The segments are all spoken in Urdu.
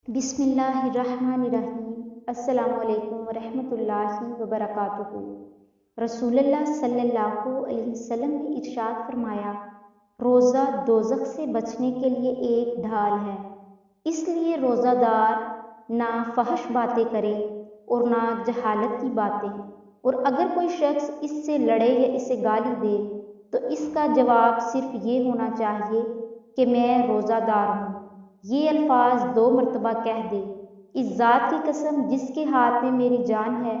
بسم اللہ الرحمن الرحیم۔ السلام علیکم ورحمۃ اللہ وبرکاتہ۔ رسول اللہ صلی اللہ علیہ وسلم نے ارشاد فرمایا، روزہ دوزخ سے بچنے کے لیے ایک ڈھال ہے، اس لیے روزہ دار نہ فحش باتیں کرے اور نہ جہالت کی باتیں، اور اگر کوئی شخص اس سے لڑے یا اسے گالی دے تو اس کا جواب صرف یہ ہونا چاہیے کہ میں روزہ دار ہوں۔ یہ الفاظ 2 مرتبہ کہہ دے، اس ذات کی قسم جس کے ہاتھ میں میری جان ہے،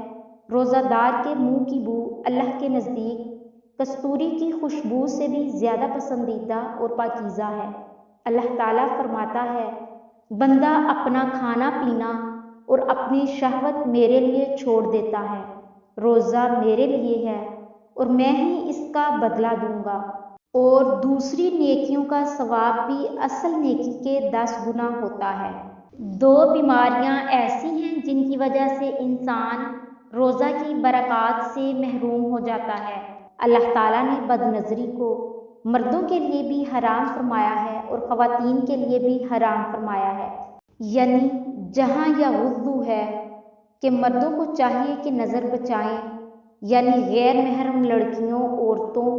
روزہ دار کے منہ کی بو اللہ کے نزدیک کستوری کی خوشبو سے بھی زیادہ پسندیدہ اور پاکیزہ ہے۔ اللہ تعالیٰ فرماتا ہے، بندہ اپنا کھانا پینا اور اپنی شہوت میرے لیے چھوڑ دیتا ہے، روزہ میرے لیے ہے اور میں ہی اس کا بدلہ دوں گا، اور دوسری نیکیوں کا ثواب بھی اصل نیکی کے 10 گنا ہوتا ہے۔ 2 بیماریاں ایسی ہیں جن کی وجہ سے انسان روزہ کی برکات سے محروم ہو جاتا ہے۔ اللہ تعالیٰ نے بد نظری کو مردوں کے لیے بھی حرام فرمایا ہے اور خواتین کے لیے بھی حرام فرمایا ہے، یعنی جہاں یغض ہے کہ مردوں کو چاہیے کہ نظر بچائیں، یعنی غیر محرم لڑکیوں، عورتوں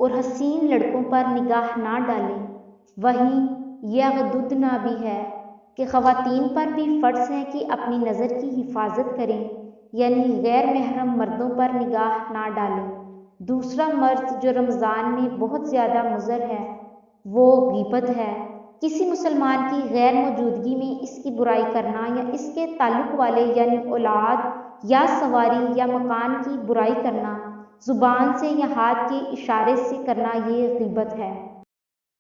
اور حسین لڑکوں پر نگاہ نہ ڈالیں، وہیں یغضضن بھی ہے کہ خواتین پر بھی فرض ہے کہ اپنی نظر کی حفاظت کریں، یعنی غیر محرم مردوں پر نگاہ نہ ڈالیں۔ دوسرا مرض جو رمضان میں بہت زیادہ مضر ہے وہ غیبت ہے۔ کسی مسلمان کی غیر موجودگی میں اس کی برائی کرنا یا اس کے تعلق والے یعنی اولاد یا سواری یا مکان کی برائی کرنا زبان سے یا ہاتھ کے اشارے سے کرنا، یہ غیبت ہے۔